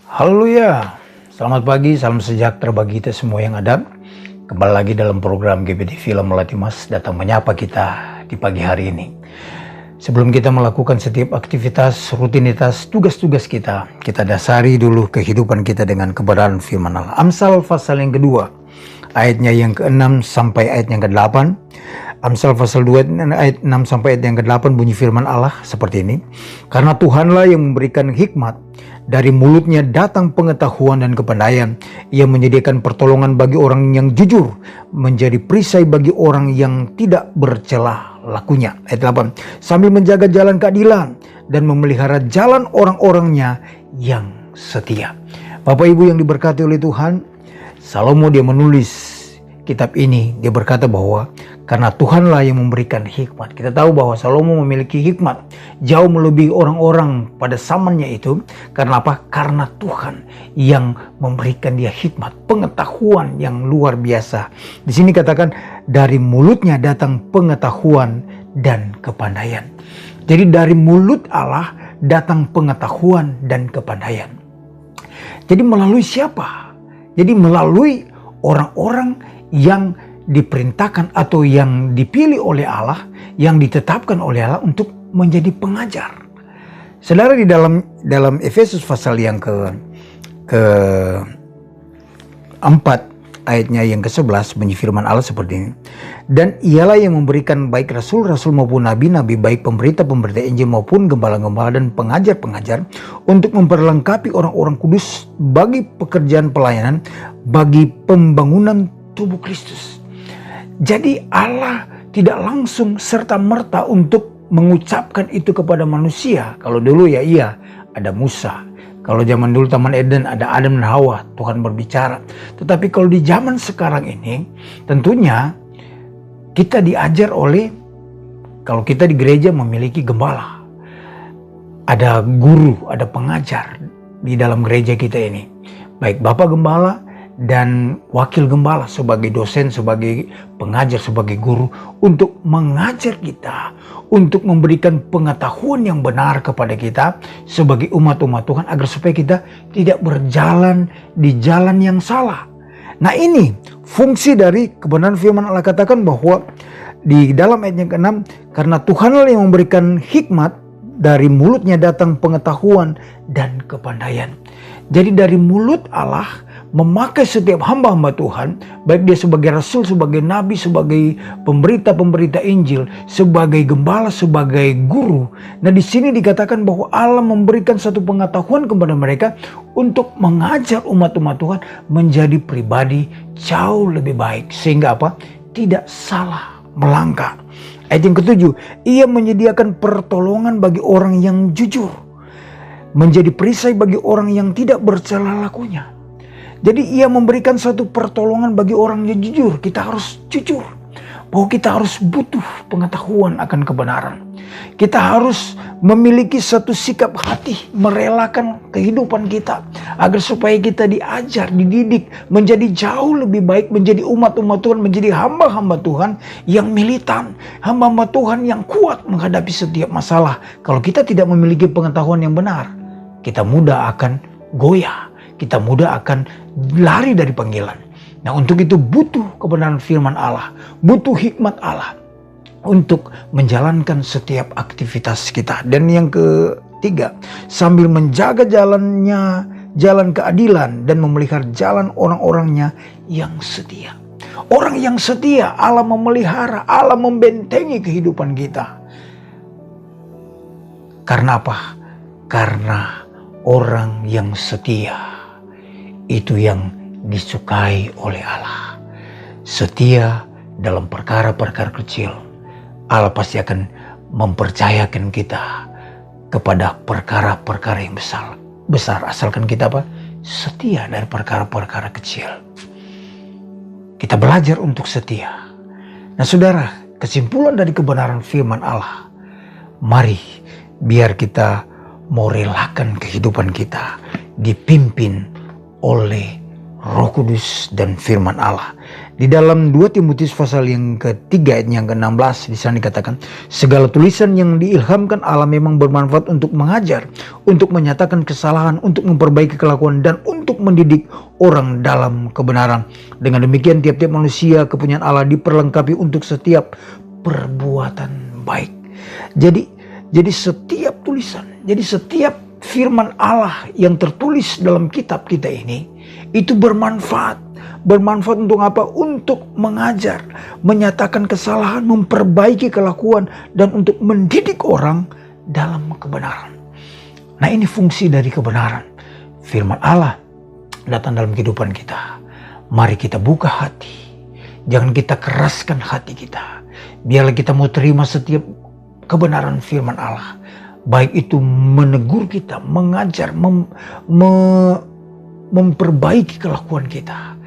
Haleluya, selamat pagi, salam sejahtera bagi kita semua yang ada. Kembali lagi dalam program GBT Film Melatih Mas datang menyapa kita di pagi hari ini. Sebelum kita melakukan setiap aktivitas, rutinitas, tugas-tugas kita dasari dulu kehidupan kita dengan kebenaran firman Allah. Amsal pasal yang kedua, ayatnya yang ke-6 sampai ayat yang ke-8. Amsal pasal 2 ayat 6 sampai ayat yang ke-8 bunyi firman Allah seperti ini. Karena Tuhanlah yang memberikan hikmat, dari mulutnya datang pengetahuan dan kepandaian. Ia menyediakan pertolongan bagi orang yang jujur, menjadi perisai bagi orang yang tidak bercela lakunya. Ayat 8. Sambil menjaga jalan keadilan dan memelihara jalan orang-orangnya yang setia. Bapak Ibu yang diberkati oleh Tuhan, Salomo dia menulis kitab ini, dia berkata bahwa karena Tuhanlah yang memberikan hikmat. Kita tahu bahwa Salomo memiliki hikmat jauh melebihi orang-orang pada zamannya itu. Karena apa? Karena Tuhan yang memberikan dia hikmat, pengetahuan yang luar biasa. Di sini katakan dari mulutnya datang pengetahuan dan kepandaian. Jadi dari mulut Allah datang pengetahuan dan kepandaian. Jadi melalui siapa? Jadi melalui orang-orang yang diperintahkan atau yang dipilih oleh Allah, yang ditetapkan oleh Allah untuk menjadi pengajar. Saudara, di dalam Efesus pasal yang ke-4 ayatnya yang ke-11 bunyi firman Allah seperti ini. Dan ialah yang memberikan baik rasul-rasul maupun nabi-nabi, baik pemberita-pemberita Injil maupun gembala-gembala dan pengajar-pengajar, untuk memperlengkapi orang-orang kudus bagi pekerjaan pelayanan, bagi pembangunan tubuh Kristus. Jadi Allah tidak langsung serta-merta untuk mengucapkan itu kepada manusia. Kalau dulu ya iya, ada Musa. Kalau zaman dulu Taman Eden ada Adam dan Hawa, Tuhan berbicara. Tetapi kalau di zaman sekarang ini, tentunya kita diajar oleh, kalau kita di gereja memiliki gembala. Ada guru, ada pengajar di dalam gereja kita ini. Baik Bapak Gembala dan wakil gembala sebagai dosen, sebagai pengajar, sebagai guru untuk mengajar kita, untuk memberikan pengetahuan yang benar kepada kita sebagai umat-umat Tuhan agar supaya kita tidak berjalan di jalan yang salah. Nah, ini fungsi dari kebenaran firman Allah, katakan bahwa di dalam ayat yang ke-6, karena Tuhanlah yang memberikan hikmat, dari mulutnya datang pengetahuan dan kepandaian. Jadi dari mulut Allah memakai setiap hamba-hamba Tuhan, baik dia sebagai rasul, sebagai nabi, sebagai pemberita-pemberita Injil, sebagai gembala, sebagai guru. Nah, di sini dikatakan bahwa Allah memberikan satu pengetahuan kepada mereka untuk mengajar umat-umat Tuhan menjadi pribadi jauh lebih baik, sehingga apa? Tidak salah melangkah. Ayat yang ke-7, ia menyediakan pertolongan bagi orang yang jujur, menjadi perisai bagi orang yang tidak bercela lakunya. Jadi ia memberikan satu pertolongan bagi orang yang jujur. Kita harus jujur bahwa kita harus butuh pengetahuan akan kebenaran. Kita harus memiliki satu sikap hati, merelakan kehidupan kita agar supaya kita diajar, dididik menjadi jauh lebih baik, menjadi umat-umat Tuhan, menjadi hamba-hamba Tuhan yang militan, hamba-hamba Tuhan yang kuat menghadapi setiap masalah. Kalau kita tidak memiliki pengetahuan yang benar, kita mudah akan goyah, kita mudah akan lari dari panggilan. Nah, untuk itu butuh kebenaran firman Allah, butuh hikmat Allah untuk menjalankan setiap aktivitas kita. Dan yang ketiga, sambil menjaga jalan keadilan dan memelihara jalan orang-orangnya yang setia. Orang yang setia Allah memelihara, Allah membentengi kehidupan kita. Karena apa? Karena orang yang setia itu yang disukai oleh Allah. Setia dalam perkara-perkara kecil, Allah pasti akan mempercayakan kita kepada perkara-perkara yang besar. Asalkan kita apa? Setia dari perkara-perkara kecil. Kita belajar untuk setia. Nah, saudara, kesimpulan dari kebenaran firman Allah, mari biar kita mau relakan kehidupan kita dipimpin oleh Roh Kudus, dan firman Allah. Di dalam 2 Timotius pasal yang ketiga ayat yang ke-16 di sana dikatakan, segala tulisan yang diilhamkan Allah memang bermanfaat untuk mengajar, untuk menyatakan kesalahan, untuk memperbaiki kelakuan, dan untuk mendidik orang dalam kebenaran. Dengan demikian tiap-tiap manusia kepunyaan Allah diperlengkapi untuk setiap perbuatan baik. Jadi setiap tulisan, jadi setiap firman Allah yang tertulis dalam kitab kita ini itu bermanfaat. Bermanfaat untuk apa? Untuk mengajar, menyatakan kesalahan, memperbaiki kelakuan, dan untuk mendidik orang dalam kebenaran. Nah, ini fungsi dari kebenaran. Firman Allah datang dalam kehidupan kita. Mari kita buka hati. Jangan kita keraskan hati kita. Biarlah kita mau terima setiap kebenaran firman Allah. Baik itu menegur kita, mengajar, memperbaiki kelakuan kita.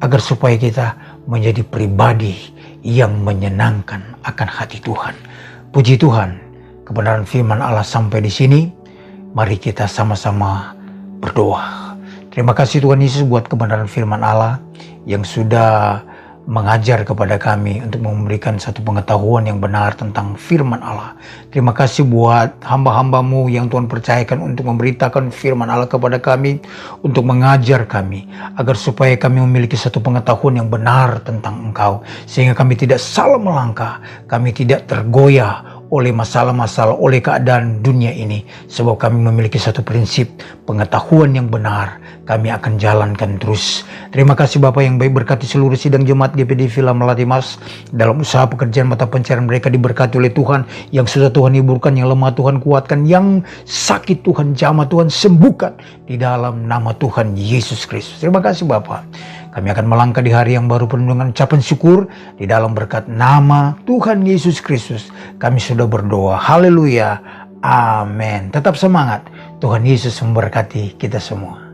Agar supaya kita menjadi pribadi yang menyenangkan akan hati Tuhan. Puji Tuhan, kebenaran firman Allah sampai di sini. Mari kita sama-sama berdoa. Terima kasih Tuhan Yesus buat kebenaran firman Allah yang sudah mengajar kepada kami untuk memberikan satu pengetahuan yang benar tentang firman Allah. Terima kasih buat hamba-hambamu yang Tuhan percayakan untuk memberitakan firman Allah kepada kami, untuk mengajar kami, agar supaya kami memiliki satu pengetahuan yang benar tentang Engkau, sehingga kami tidak salah melangkah, kami tidak tergoyah oleh masalah-masalah, oleh keadaan dunia ini. Sebab kami memiliki satu prinsip, pengetahuan yang benar, kami akan jalankan terus. Terima kasih Bapak yang baik, berkati seluruh sidang jemaat GPD Villa Melati Mas dalam usaha pekerjaan mata pencarian mereka, diberkati oleh Tuhan. Yang sudah Tuhan hiburkan, yang lemah Tuhan kuatkan, yang sakit Tuhan jamah, Tuhan sembuhkan di dalam nama Tuhan Yesus Kristus. Terima kasih Bapak. Kami akan melangkah di hari yang baru penuh dengan ucapan syukur di dalam berkat nama Tuhan Yesus Kristus. Kami sudah berdoa. Haleluya. Amin. Tetap semangat. Tuhan Yesus memberkati kita semua.